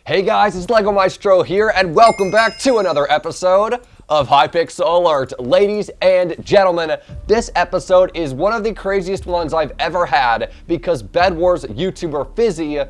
Hey guys, it's LEGO Maestro here, and welcome back to another episode of Hypixel Alert. Ladies and gentlemen, this episode is one of the craziest ones I've ever had because bedwars YouTuber Fizzy,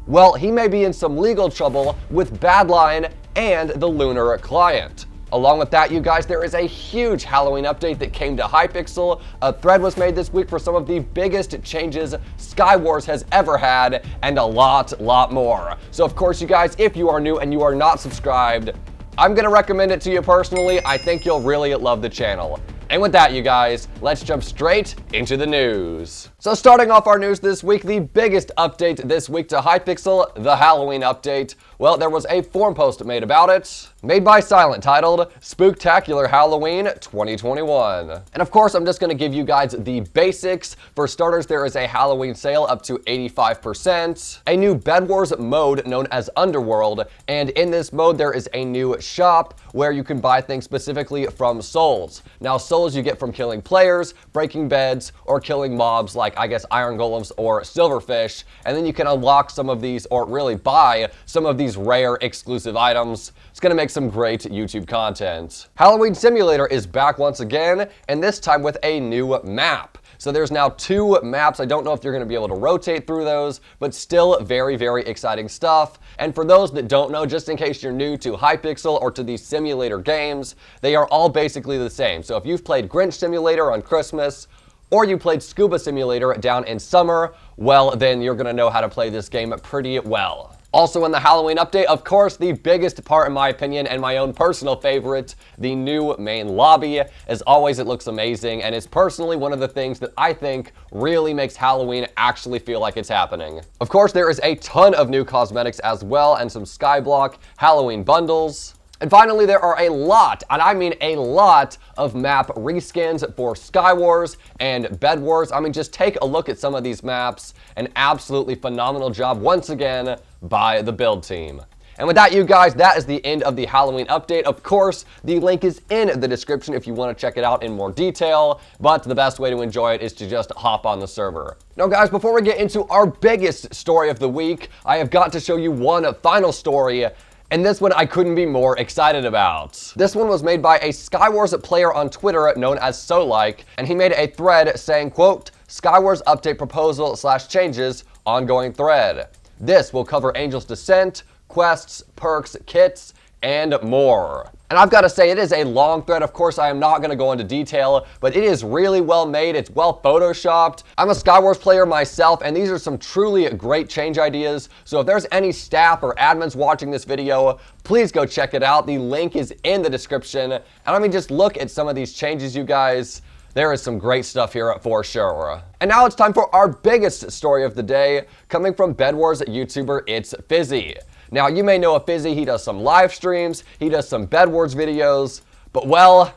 well, he may be in some legal trouble with Badlion and the Lunar client. Along with that, you guys, there is a huge Halloween update that came to Hypixel. A thread was made this week for some of the biggest changes SkyWars has ever had, and a lot more. So of course, you guys, if you are new and you are not subscribed, I'm gonna recommend it to you personally. I think you'll really love the channel. And with that, you guys, let's jump straight into the news. So starting off our news this week, the biggest update this week to Hypixel, the Halloween update. Well, there was a forum post made about it, made by Silent, titled Spooktacular Halloween 2021. And of course, I'm just gonna give you guys the basics. For starters, there is a Halloween sale up to 85%, a new bedwars mode known as Underworld, and in this mode, there is a new shop where you can buy things specifically from souls. Now, souls you get from killing players, breaking beds, or killing mobs like, I guess, iron golems or silverfish, and then you can unlock some of these, or really buy some of these rare exclusive items. It's gonna make some great YouTube content. Halloween Simulator is back once again, and this time with a new map. So there's now 2 maps. I don't know if you're gonna be able to rotate through those, but still very exciting stuff. And for those that don't know, just in case you're new to Hypixel or to these simulator games, they are all basically the same. So if you've played Grinch Simulator on Christmas, or you played Scuba Simulator down in summer, well, then you're gonna know how to play this game pretty well. Also in the Halloween update, of course, the biggest part in my opinion and my own personal favorite, the new main lobby. As always, it looks amazing, and it's personally one of the things that I think really makes Halloween actually feel like it's happening. Of course, there is a ton of new cosmetics as well, and some Skyblock Halloween bundles. And finally, there are a lot, and I mean a lot, of map reskins for SkyWars and bedwars. I mean, just take a look at some of these maps. An absolutely phenomenal job once again by the build team. And with that, you guys, that is the end of the Halloween update. Of course, the link is in the description if you want to check it out in more detail, but the best way to enjoy it is to just hop on the server. Now, guys, before we get into our biggest story of the week, I have got to show you one final story. And this one I couldn't be more excited about. This one was made by a SkyWars player on Twitter known as SoLike, and he made a thread saying, quote, SkyWars update proposal / changes, ongoing thread. This will cover Angel's Descent, quests, perks, kits, and more. And I've got to say, it is a long thread. Of course, I am not going to go into detail, but it is really well made. It's well photoshopped. I'm a SkyWars player myself, and these are some truly great change ideas. So if there's any staff or admins watching this video, please go check it out. The link is in the description. And I mean, just look at some of these changes, you guys. There is some great stuff here for sure. And now it's time for our biggest story of the day, coming from bedwars YouTuber, it's Fizzy. Now, you may know of Fizzy. He does some live streams, he does some bedwars videos, but well,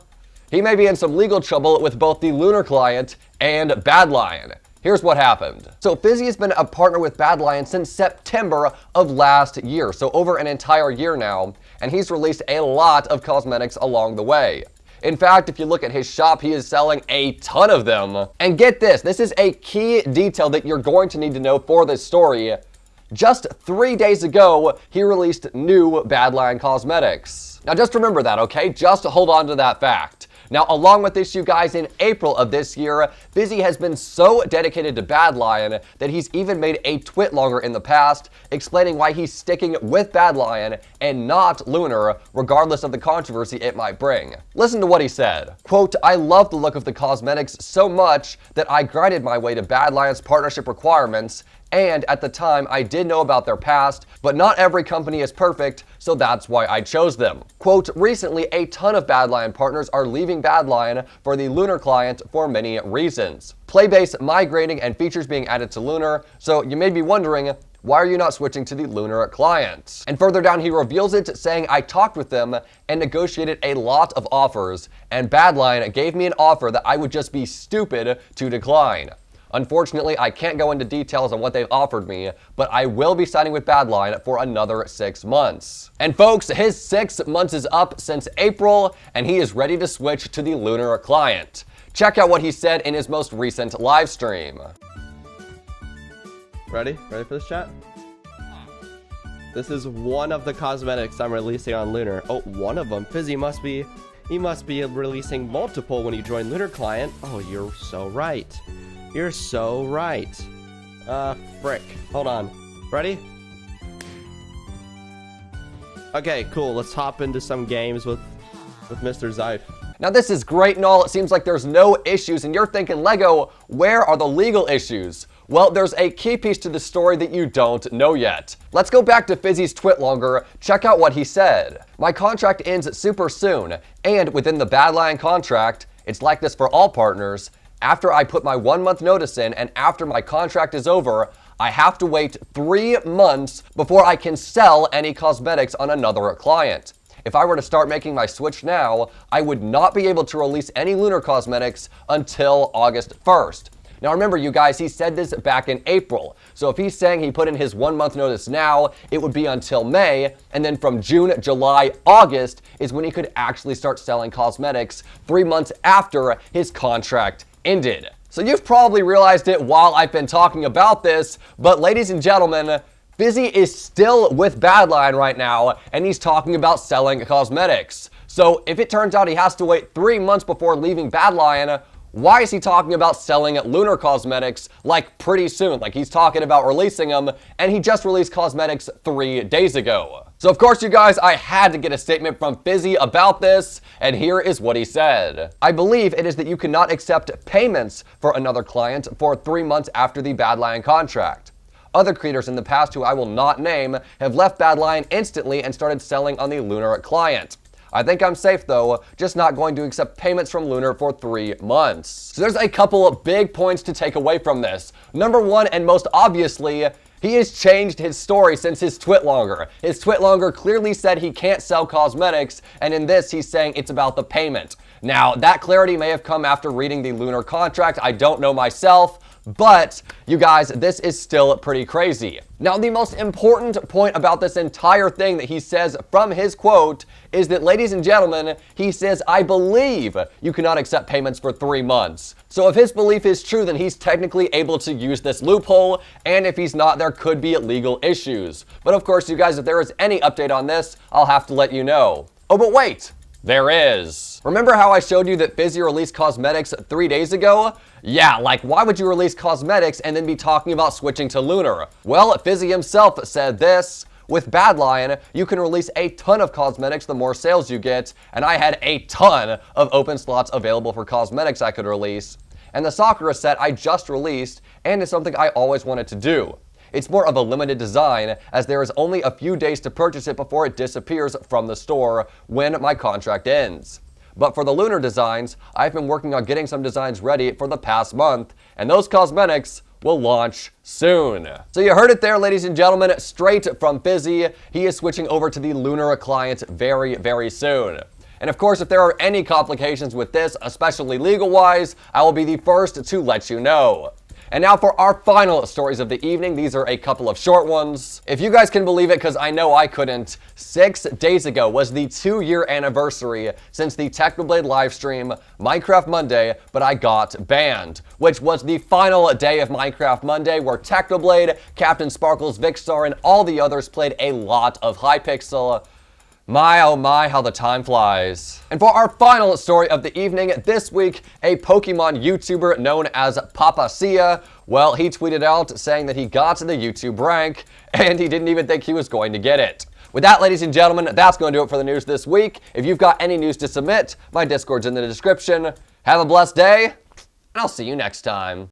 he may be in some legal trouble with both the Lunar client and Badlion. Here's what happened. So Fizzy has been a partner with Badlion since September of last year, so over an entire year now, and he's released a lot of cosmetics along the way. In fact, if you look at his shop, he is selling a ton of them. And get this is a key detail that you're going to need to know for this story. Just 3 days ago, he released new Badlion cosmetics. Now just remember that, okay? Just hold on to that fact. Now, along with this, you guys, in April of this year, Fizzy has been so dedicated to Badlion that he's even made a twitlonger in the past explaining why he's sticking with Badlion and not Lunar, regardless of the controversy it might bring. Listen to what he said. Quote, I love the look of the cosmetics so much that I grinded my way to Badlion's partnership requirements, and at the time, I did know about their past, but not every company is perfect, so that's why I chose them. Quote, recently, a ton of Badlion partners are leaving Badlion for the Lunar client for many reasons. Playbase migrating and features being added to Lunar, so you may be wondering, why are you not switching to the Lunar client? And further down, he reveals it, saying, I talked with them and negotiated a lot of offers, and Badlion gave me an offer that I would just be stupid to decline. Unfortunately, I can't go into details on what they've offered me, but I will be signing with Badlion for another 6 months. And folks, his 6 months is up since April, and he is ready to switch to the Lunar client. Check out what he said in his most recent live stream. Ready? Ready for this chat? This is one of the cosmetics I'm releasing on Lunar. Oh, one of them. Fizzy must be... He must be releasing multiple when you join Lunar client. Oh, you're so right. You're so right. Frick. Hold on. Ready? Okay, cool. Let's hop into some games with Mr. Zyfe. Now this is great and all, it seems like there's no issues, and you're thinking, Lego, where are the legal issues? Well, there's a key piece to the story that you don't know yet. Let's go back to Fizzy's tweet longer, check out what he said. My contract ends super soon, and within the Badlion contract, it's like this for all partners, after I put my 1 month notice in and after my contract is over, I have to wait 3 months before I can sell any cosmetics on another client. If I were to start making my switch now, I would not be able to release any Lunar cosmetics until August 1st. Now remember, you guys, he said this back in April. So if he's saying he put in his 1 month notice now, it would be until May, and then from June, July, August is when he could actually start selling cosmetics 3 months after his contract ended. So you've probably realized it while I've been talking about this, but ladies and gentlemen, Fizzy is still with Badlion right now, and he's talking about selling cosmetics. So if it turns out he has to wait 3 months before leaving Badlion, why is he talking about selling Lunar cosmetics like pretty soon? Like he's talking about releasing them, and he just released cosmetics 3 days ago. So of course, you guys, I had to get a statement from Fizzy about this, and here is what he said. I believe it is that you cannot accept payments for another client for 3 months after the Badlion contract. Other creators in the past, who I will not name, have left Badlion instantly and started selling on the Lunar client. I think I'm safe though, just not going to accept payments from Lunar for 3 months. So there's a couple of big points to take away from this. Number one, and most obviously, he has changed his story since his tweet longer. His tweet longer clearly said he can't sell cosmetics, and in this he's saying it's about the payment. Now, that clarity may have come after reading the Lunar contract, I don't know myself, but you guys, this is still pretty crazy. Now, the most important point about this entire thing that he says from his quote is that, ladies and gentlemen, he says, I believe you cannot accept payments for 3 months. So if his belief is true, then he's technically able to use this loophole, and if he's not, there could be legal issues. But of course, you guys, if there is any update on this, I'll have to let you know. Oh, but wait! There is. Remember how I showed you that Fizzy released cosmetics 3 days ago? Yeah, like why would you release cosmetics and then be talking about switching to Lunar? Well, Fizzy himself said this. With Badlion, you can release a ton of cosmetics the more sales you get, and I had a ton of open slots available for cosmetics I could release. And the Sakura set I just released, and is something I always wanted to do. It's more of a limited design, as there is only a few days to purchase it before it disappears from the store when my contract ends. But for the Lunar designs, I've been working on getting some designs ready for the past month, and those cosmetics will launch soon. So you heard it there, ladies and gentlemen, straight from Fizzy. He is switching over to the Lunar client very, very soon. And of course, if there are any complications with this, especially legal-wise, I will be the first to let you know. And now for our final stories of the evening. These are a couple of short ones. If you guys can believe it, because I know I couldn't, 6 days ago was the 2-year anniversary since the Technoblade livestream, Minecraft Monday, but I got banned, which was the final day of Minecraft Monday where Technoblade, Captain Sparkles, Vixar, and all the others played a lot of Hypixel. My oh my, how the time flies. And for our final story of the evening, this week, a Pokemon YouTuber known as Papacia, well, he tweeted out saying that he got the YouTube rank, and he didn't even think he was going to get it. With that, ladies and gentlemen, that's going to do it for the news this week. If you've got any news to submit, my Discord's in the description. Have a blessed day, and I'll see you next time.